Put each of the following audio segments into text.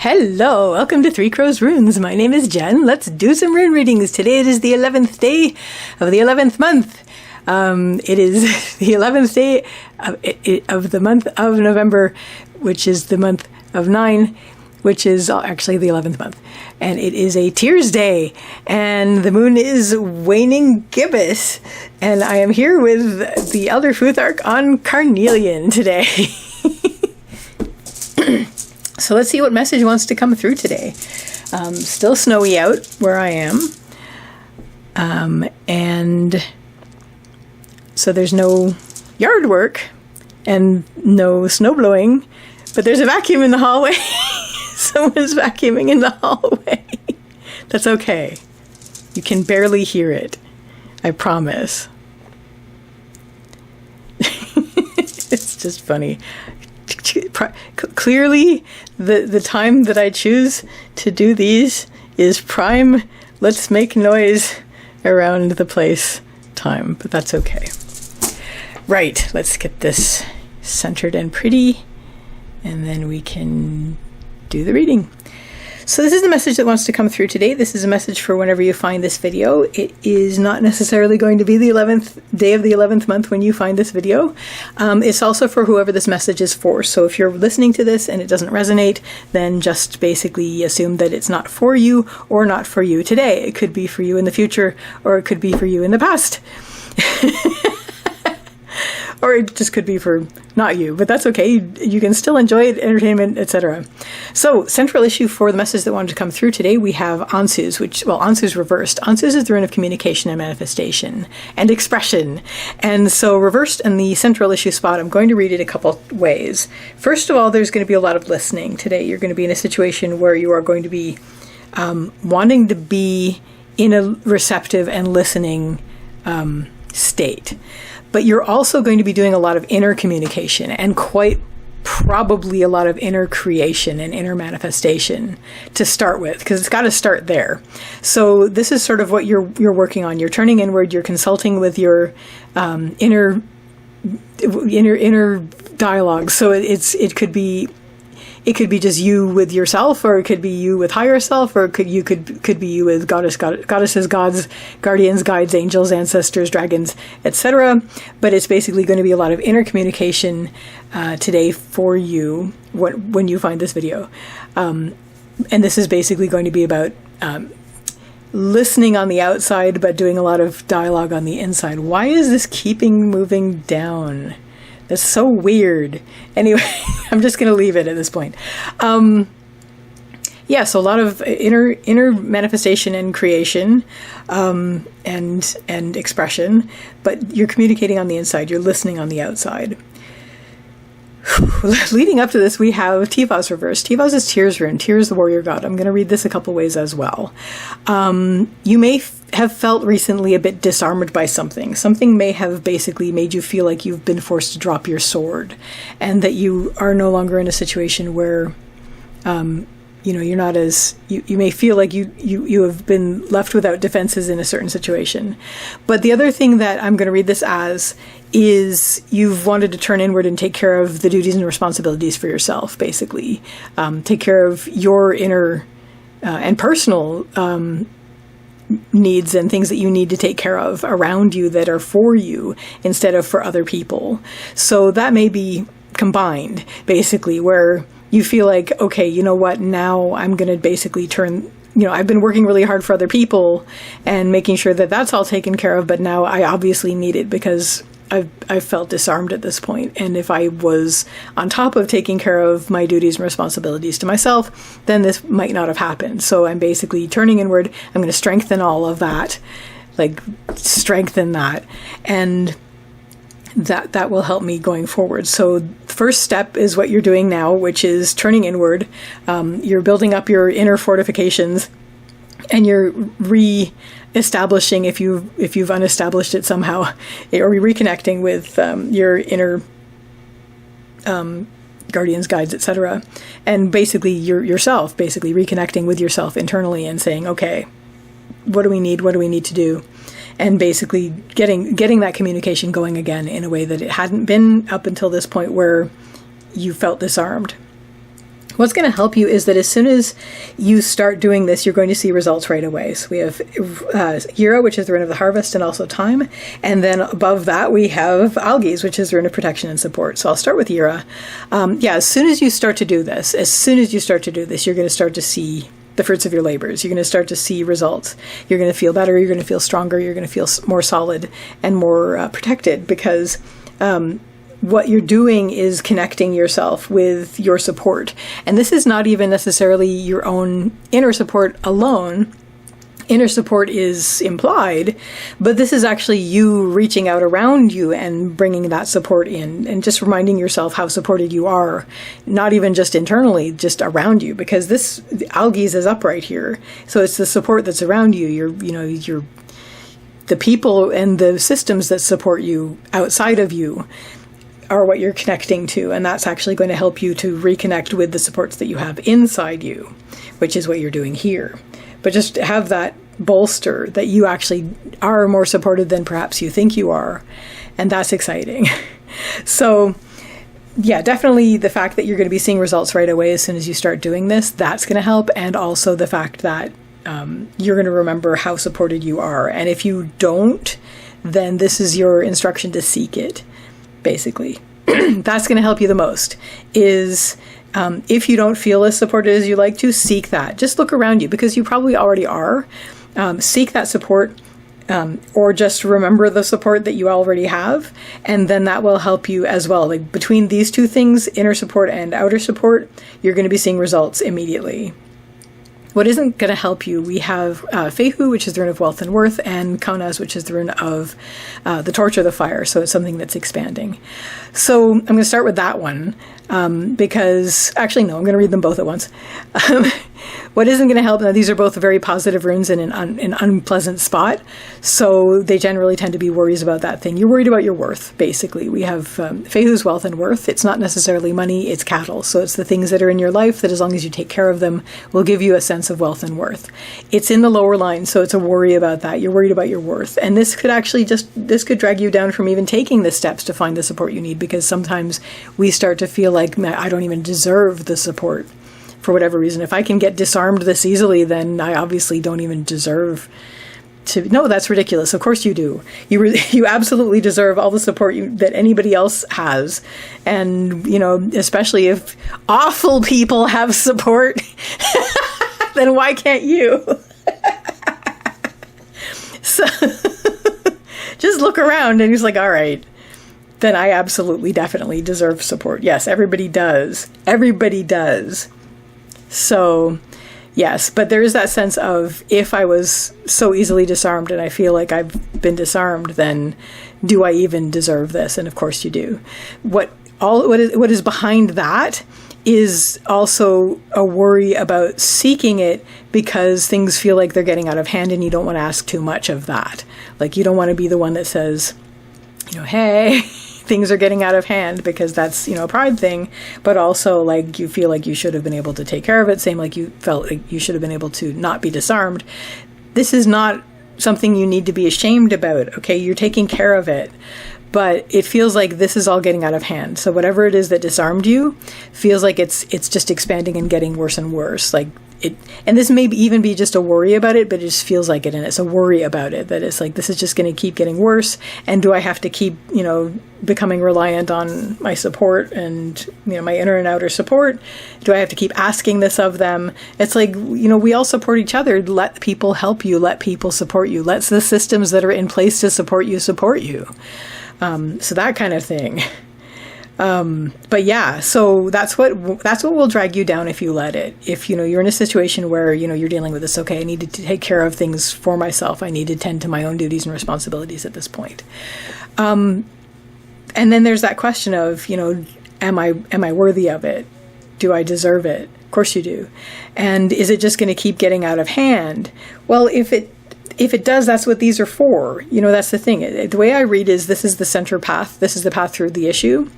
Hello, welcome to Three Crows Runes. My name is Jen. Let's do some rune readings. Today it is the 11th day of the 11th month. It is the 11th day of the month of November, which is the month of 9, which is actually the 11th month. And it is a Tears Day, and the moon is waning gibbous. And I am here with the Elder Futhark on Carnelian today. So let's see what message wants to come through today. Still snowy out where I am. And so there's no yard work and no snow blowing, but there's a vacuum in the hallway. Someone's vacuuming in the hallway. That's okay. You can barely hear it. I promise. It's just funny. Clearly, the time that I choose to do these is prime let's make noise around the place time, but that's okay. Right, let's get this centered and pretty, and then we can do the reading. So this is the message that wants to come through today. This is a message for whenever you find this video. It is not necessarily going to be the 11th day of the 11th month when you find this video. It's also for whoever this message is for. So if you're listening to this and it doesn't resonate, then just basically assume that it's not for you or not for you today. It could be for you in the future, or it could be for you in the past. Or it just could be for not you, but that's okay. You can still enjoy it, entertainment, etc. So, central issue for the message that wanted to come through today, we have Ansus, Ansus reversed. Ansus is the rune of communication and manifestation and expression. And so reversed in the central issue spot, I'm going to read it a couple ways. First of all, there's going to be a lot of listening today. You're going to be in a situation where you are going to be wanting to be in a receptive and listening state. But you're also going to be doing a lot of inner communication and quite probably a lot of inner creation and inner manifestation to start with, because it's got to start there. So this is sort of what you're working on. You're turning inward. You're consulting with your inner dialogue. So it could be just you with yourself, or it could be you with higher self, or it could be you with goddesses, gods, guardians, guides, angels, ancestors, dragons, etc. But it's basically going to be a lot of inner communication today for you when you find this video. And this is basically going to be about listening on the outside, but doing a lot of dialogue on the inside. Why is this keeping moving down? That's so weird. Anyway, I'm just going to leave it at this point. So a lot of inner manifestation and creation, and expression, but you're communicating on the inside. You're listening on the outside. Leading up to this, we have Tivaz reversed. Tivaz is Tears rune. Tears, the warrior god. I'm going to read this a couple ways as well. You may have felt recently a bit disarmed by something. Something may have basically made you feel like you've been forced to drop your sword, and that you are no longer in a situation where, you're not as, you may feel like you have been left without defenses in a certain situation. But the other thing that I'm going to read this as is you've wanted to turn inward and take care of the duties and responsibilities for yourself, basically. Take care of your inner and personal needs and things that you need to take care of around you that are for you instead of for other people. So that may be combined, basically, where you feel like, okay, you know what, now I'm going to basically turn, I've been working really hard for other people and making sure that that's all taken care of, but now I obviously need it because I've felt disarmed at this point. And if I was on top of taking care of my duties and responsibilities to myself, then this might not have happened. So I'm basically turning inward. I'm going to strengthen all of that, strengthen that. And that will help me going forward. So the first step is what you're doing now, which is turning inward. You're building up your inner fortifications, and you're re-establishing, if you've unestablished it somehow, or reconnecting with your inner guardians, guides, etc. And basically yourself, basically reconnecting with yourself internally and saying, okay, what do we need? What do we need to do? And basically getting that communication going again in a way that it hadn't been up until this point, where you felt disarmed. What's going to help you is that as soon as you start doing this, you're going to see results right away. So we have Yira, which is the rune of the harvest, and also time. And then above that, we have Algiz, which is the rune of protection and support. So I'll start with Yira. As soon as you start to do this, you're going to start to see the fruits of your labors. You're going to start to see results. You're going to feel better. You're going to feel stronger. You're going to feel more solid and more protected, because what you're doing is connecting yourself with your support. And this is not even necessarily your own inner support alone. Inner support is implied, but this is actually you reaching out around you and bringing that support in, and just reminding yourself how supported you are, not even just internally, just around you, because this Algiz is up right here. So it's the support that's around you. The people and the systems that support you outside of you are what you're connecting to, and that's actually going to help you to reconnect with the supports that you have inside you, which is what you're doing here. But just have that bolster that you actually are more supported than perhaps you think you are, and that's exciting. So yeah, definitely the fact that you're going to be seeing results right away as soon as you start doing this, that's going to help, and also the fact that you're going to remember how supported you are. And if you don't, then this is your instruction to seek it. Basically, that's going to help you the most is if you don't feel as supported as you like to, seek that. Just look around you, because you probably already are. Seek that support, or just remember the support that you already have, and then that will help you as well. Like between these two things, inner support and outer support, you're going to be seeing results immediately. What isn't going to help you, we have Fehu, which is the rune of wealth and worth, and Kaunaz, which is the rune of the torch or the fire. So it's something that's expanding. So I'm going to start with that one because, actually, no, I'm going to read them both at once. What isn't going to help, now these are both very positive runes in an unpleasant spot, so they generally tend to be worries about that thing. You're worried about your worth, basically. We have Fehu's wealth and worth. It's not necessarily money, it's cattle. So it's the things that are in your life that, as long as you take care of them, will give you a sense of wealth and worth. It's in the lower line, so it's a worry about that. You're worried about your worth. And this could actually this could drag you down from even taking the steps to find the support you need, because sometimes we start to feel like, I don't even deserve the support. For whatever reason, if I can get disarmed this easily, then I obviously don't even deserve to. No, that's ridiculous. Of course you do. You absolutely deserve all the support that anybody else has. And, especially if awful people have support, then why can't you? So just look around and he's like, all right, then I absolutely, definitely deserve support. Yes, everybody does. Everybody does. So, yes, but there is that sense of, if I was so easily disarmed and I feel like I've been disarmed, then do I even deserve this? And of course you do. What is behind that is also a worry about seeking it, because things feel like they're getting out of hand and you don't want to ask too much of that. Like, you don't want to be the one that says, hey, things are getting out of hand, because that's, a pride thing, but also like you feel like you should have been able to take care of it. Same like you felt like you should have been able to not be disarmed. This is not something you need to be ashamed about. Okay, you're taking care of it, but it feels like this is all getting out of hand. So whatever it is that disarmed you feels like it's just expanding and getting worse and worse. Like it, and this may even be just a worry about it, but it just feels like it, and it's a worry about it, that it's like, this is just going to keep getting worse, and do I have to keep, becoming reliant on my support and, my inner and outer support? Do I have to keep asking this of them? It's like, we all support each other. Let people help you. Let people support you. Let the systems that are in place to support you. So that kind of thing. But yeah, so that's what will drag you down if you let it. If, you're in a situation where, you're dealing with this, okay, I need to take care of things for myself. I need to tend to my own duties and responsibilities at this point. And then there's that question of, am I worthy of it? Do I deserve it? Of course you do. And is it just going to keep getting out of hand? Well, if it does, that's what these are for. That's the thing. The way I read is, this is the center path. This is the path through the issue.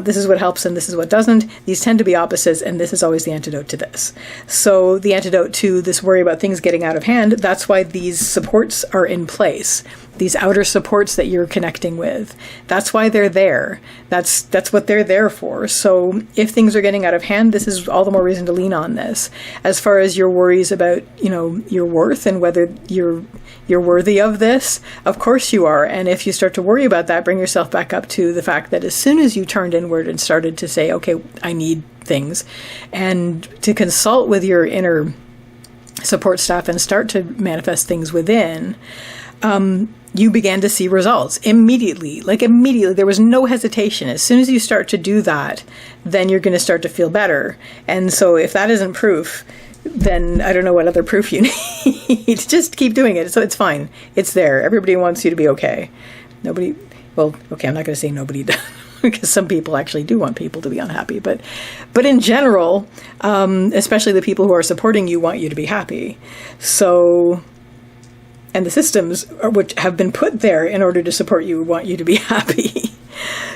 This is what helps and this is what doesn't. These tend to be opposites, and this is always the antidote to this. So the antidote to this worry about things getting out of hand, that's why these supports are in place. these outer supports that you're connecting with. That's why they're there. That's what they're there for. So if things are getting out of hand, this is all the more reason to lean on this. As far as your worries about, your worth and whether you're worthy of this, of course you are. And if you start to worry about that, bring yourself back up to the fact that as soon as you turned inward and started to say, okay, I need things, and to consult with your inner support staff and start to manifest things within, you began to see results immediately. There was no hesitation. As soon as you start to do that, then you're going to start to feel better. And so if that isn't proof, then I don't know what other proof you need. Just keep doing it. So it's fine. It's there. Everybody wants you to be okay. I'm not going to say nobody does, because some people actually do want people to be unhappy. But in general, especially the people who are supporting you want you to be happy. So, and the systems which have been put there in order to support you want you to be happy.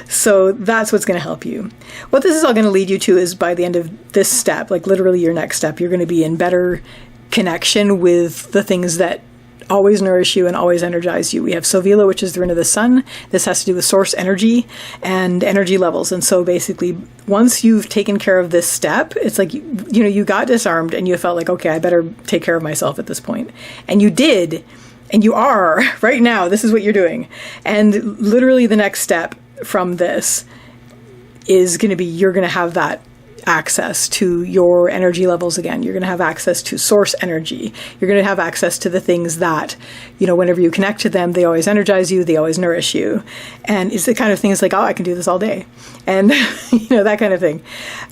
So that's what's going to help you. What this is all going to lead you to is, by the end of this step, like literally your next step, you're going to be in better connection with the things that always nourish you and always energize you. We have Sovila, which is the rune of the sun. This has to do with source energy and energy levels. And so basically, once you've taken care of this step, it's like, you got disarmed and you felt like, okay, I better take care of myself at this point. And you did. And you are right now. This is what you're doing. And literally the next step from this is going to be, you're going to have that access to your energy levels again. You're going to have access to source energy. You're going to have access to the things that, whenever you connect to them, they always energize you, they always nourish you. And it's the kind of thing, it's like, oh, I can do this all day. And, that kind of thing.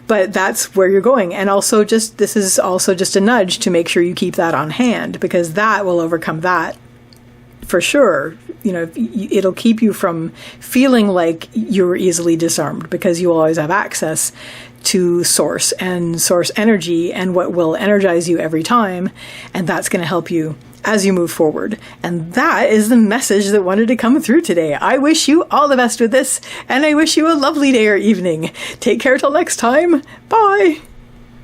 But that's where you're going. And also this is also just a nudge to make sure you keep that on hand, because that will overcome that for sure. It'll keep you from feeling like you're easily disarmed, because you will always have access to source and source energy and what will energize you every time. And that's going to help you as you move forward. And that is the message that wanted to come through today. I wish you all the best with this, and I wish you a lovely day or evening. Take care till next time. Bye.